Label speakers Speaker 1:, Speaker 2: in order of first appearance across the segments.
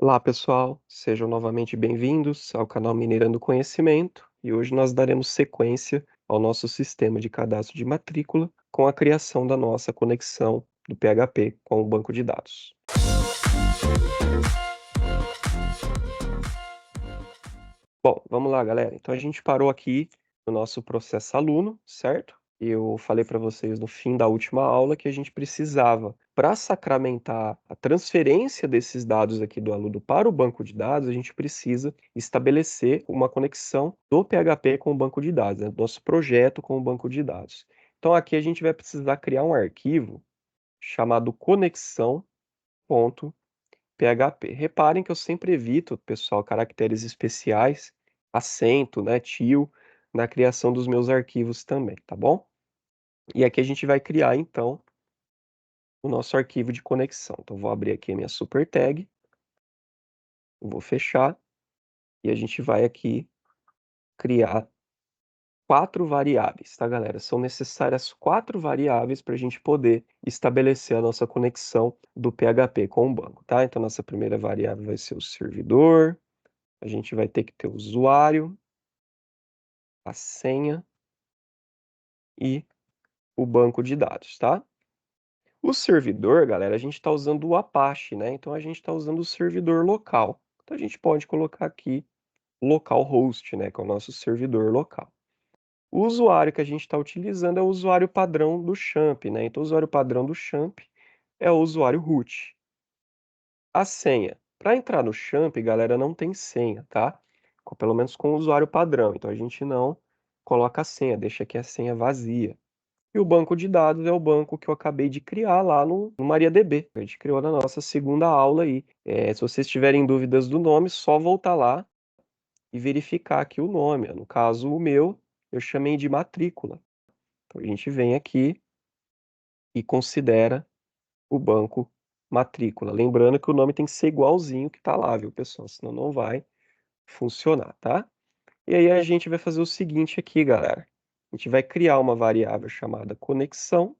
Speaker 1: Olá, pessoal, sejam novamente bem-vindos ao canal Minerando Conhecimento e hoje nós daremos sequência ao nosso sistema de cadastro de matrícula com a criação da nossa conexão do PHP com o banco de dados. Bom, vamos lá, galera. Então a gente parou aqui no nosso processo aluno, certo? Eu falei para vocês no fim da última aula que a gente precisava, para sacramentar a transferência desses dados aqui do aluno para o banco de dados, a gente precisa estabelecer uma conexão do PHP com o banco de dados, né? Do nosso projeto com o banco de dados. Então aqui a gente vai precisar criar um arquivo chamado conexão.php. Reparem que eu sempre evito, pessoal, caracteres especiais, acento, né, tio, na criação dos meus arquivos também, tá bom? E aqui a gente vai criar, então, o nosso arquivo de conexão. Então, vou abrir aqui a minha super tag, vou fechar, e a gente vai aqui criar 4 variáveis, tá, galera? São necessárias 4 variáveis para a gente poder estabelecer a nossa conexão do PHP com o banco, tá? Então, nossa primeira variável vai ser o servidor, a gente vai ter que ter o usuário, a senha e o banco de dados, tá? O servidor, galera, a gente está usando o Apache, né? Então a gente está usando o servidor local. Então a gente pode colocar aqui localhost, né? Que é o nosso servidor local. O usuário que a gente está utilizando é o usuário padrão do Champ, né? Então o usuário padrão do Champ é o usuário root. A senha. Para entrar no Champ, galera, não tem senha, tá? Pelo menos com o usuário padrão. Então a gente não coloca a senha, deixa aqui a senha vazia. E o banco de dados é o banco que eu acabei de criar lá no MariaDB. A gente criou na nossa segunda aula aí. Se vocês tiverem dúvidas do nome, só voltar lá e verificar aqui o nome. No caso, o meu, eu chamei de matrícula. Então a gente vem aqui e considera o banco matrícula. Lembrando que o nome tem que ser igualzinho que está lá, viu, pessoal? Senão não vai funcionar, tá? E aí a gente vai fazer o seguinte aqui, galera. A gente vai criar uma variável chamada conexão,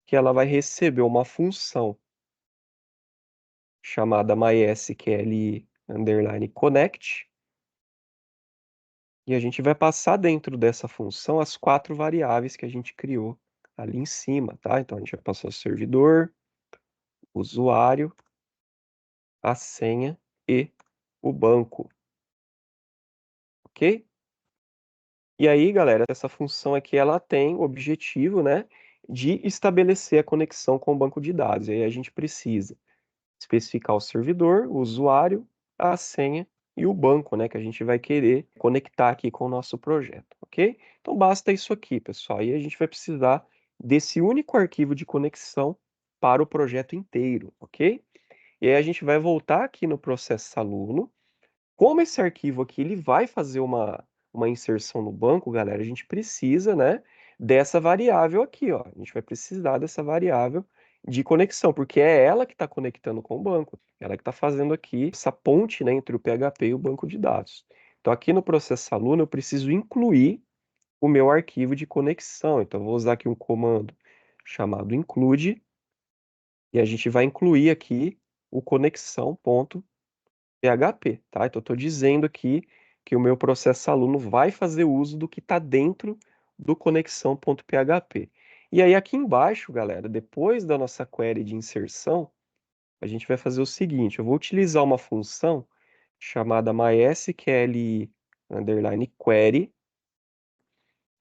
Speaker 1: que ela vai receber uma função chamada mysql_connect, e a gente vai passar dentro dessa função as 4 variáveis que a gente criou ali em cima, tá? Então a gente vai passar o servidor, o usuário, a senha e o banco, ok? E aí, galera, essa função aqui ela tem o objetivo, né, de estabelecer a conexão com o banco de dados. E aí a gente precisa especificar o servidor, o usuário, a senha e o banco, né, que a gente vai querer conectar aqui com o nosso projeto, ok? Então basta isso aqui, pessoal. E a gente vai precisar desse único arquivo de conexão para o projeto inteiro, ok? E aí a gente vai voltar aqui no processo aluno. Como esse arquivo aqui ele vai fazer uma inserção no banco, galera, a gente precisa, né, dessa variável aqui, ó. A gente vai precisar dessa variável de conexão, porque é ela que está conectando com o banco. Ela que está fazendo aqui essa ponte, né, entre o PHP e o banco de dados. Então, aqui no processo aluno, eu preciso incluir o meu arquivo de conexão. Então, eu vou usar aqui um comando chamado include, e a gente vai incluir aqui o conexão.php, tá? Então, eu estou dizendo aqui que o meu processo aluno vai fazer uso do que está dentro do conexão.php. E aí, aqui embaixo, galera, depois da nossa query de inserção, a gente vai fazer o seguinte, eu vou utilizar uma função chamada mysql_query,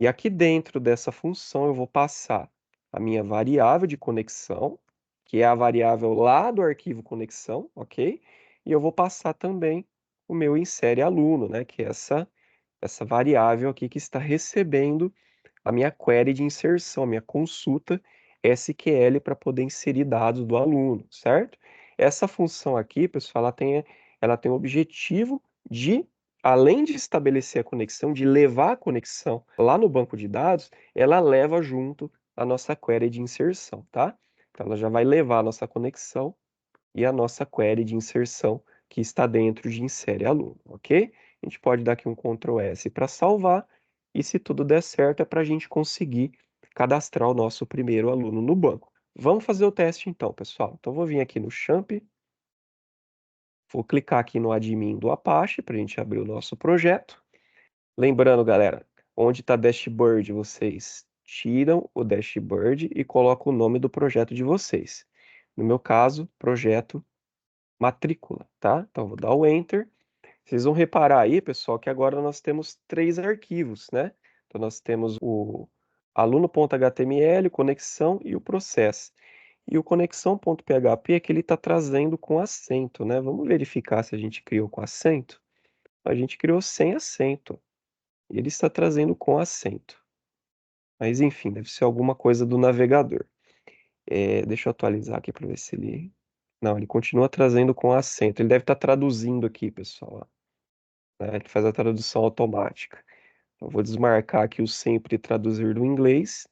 Speaker 1: e aqui dentro dessa função eu vou passar a minha variável de conexão, que é a variável lá do arquivo conexão, ok? E eu vou passar também o meu insere aluno, né? Que é essa variável aqui que está recebendo a minha query de inserção, a minha consulta SQL para poder inserir dados do aluno, certo? Essa função aqui, pessoal, ela tem o objetivo de, além de estabelecer a conexão, de levar a conexão lá no banco de dados, ela leva junto a nossa query de inserção, tá? Então, ela já vai levar a nossa conexão e a nossa query de inserção que está dentro de insere aluno, ok? A gente pode dar aqui um Ctrl S para salvar, e se tudo der certo é para a gente conseguir cadastrar o nosso primeiro aluno no banco. Vamos fazer o teste então, pessoal. Então vou vir aqui no Champ, Vou clicar aqui no admin do Apache para a gente abrir o nosso projeto. Lembrando, galera, onde está dashboard, vocês tiram o dashboard e colocam o nome do projeto de vocês. No meu caso, projeto matrícula, tá? Então, vou dar o Enter. Vocês vão reparar aí, pessoal, que agora nós temos 3 arquivos, né? Então, nós temos o aluno.html, conexão e o processo. E o conexão.php é que ele está trazendo com acento, né? Vamos verificar se a gente criou com acento. A gente criou sem acento. E ele está trazendo com acento. Mas enfim, deve ser alguma coisa do navegador. Deixa eu atualizar aqui para ver se ele... Não, ele continua trazendo com acento. Ele deve estar traduzindo aqui, pessoal, ó, né? Ele faz a tradução automática. Eu vou desmarcar aqui o sempre traduzir do inglês.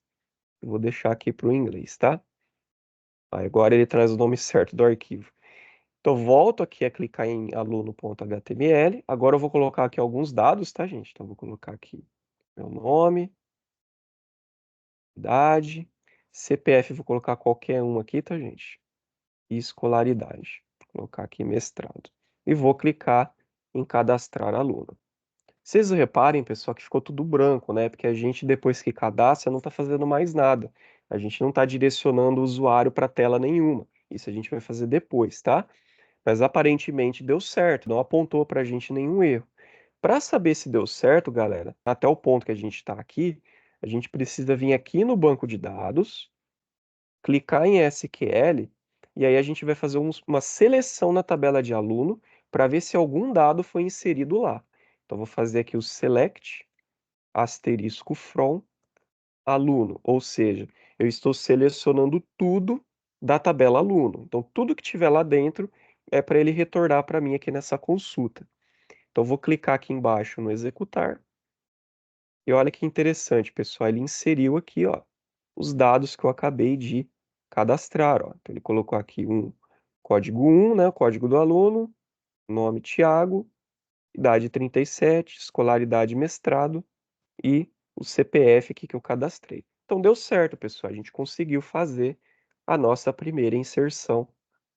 Speaker 1: E vou deixar aqui para o inglês, tá? Agora ele traz o nome certo do arquivo. Então, volto aqui a clicar em aluno.html. Agora eu vou colocar aqui alguns dados, tá, gente? Então, vou colocar aqui meu nome, idade, CPF, vou colocar qualquer um aqui, tá, gente? E escolaridade. Vou colocar aqui mestrado. E vou clicar em cadastrar aluno. Vocês reparem, pessoal, que ficou tudo branco, né? Porque a gente, depois que cadastra, não está fazendo mais nada. A gente não está direcionando o usuário para tela nenhuma. Isso a gente vai fazer depois, tá? Mas aparentemente deu certo, não apontou para a gente nenhum erro. Para saber se deu certo, galera, até o ponto que a gente está aqui, a gente precisa vir aqui no banco de dados, clicar em SQL, e aí a gente vai fazer uma seleção na tabela de aluno para ver se algum dado foi inserido lá. Então, vou fazer aqui o select, asterisco from, aluno, ou seja, eu estou selecionando tudo da tabela aluno. Então, tudo que tiver lá dentro é para ele retornar para mim aqui nessa consulta. Então, vou clicar aqui embaixo no executar. E olha que interessante, pessoal, ele inseriu aqui, ó, os dados que eu acabei de cadastrar, ó. Então, ele colocou aqui um código 1, né, o código do aluno, nome Tiago, idade 37, escolaridade mestrado, e o CPF aqui que eu cadastrei. Então deu certo, pessoal. A gente conseguiu fazer a nossa primeira inserção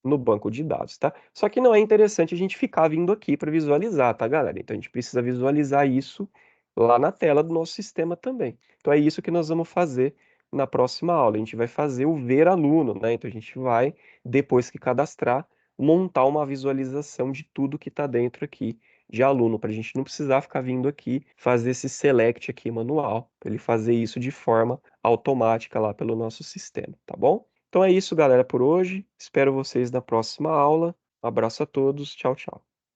Speaker 1: no banco de dados, tá? Só que não é interessante a gente ficar vindo aqui para visualizar, tá, galera? Então a gente precisa visualizar isso lá na tela do nosso sistema também. Então é isso que nós vamos fazer na próxima aula. A gente vai fazer o ver aluno, né? Então a gente vai, depois que cadastrar, montar uma visualização de tudo que está dentro aqui de aluno, para a gente não precisar ficar vindo aqui fazer esse select aqui manual, para ele fazer isso de forma automática lá pelo nosso sistema, tá bom? Então é isso, galera, por hoje. Espero vocês na próxima aula. Um abraço a todos. Tchau, tchau.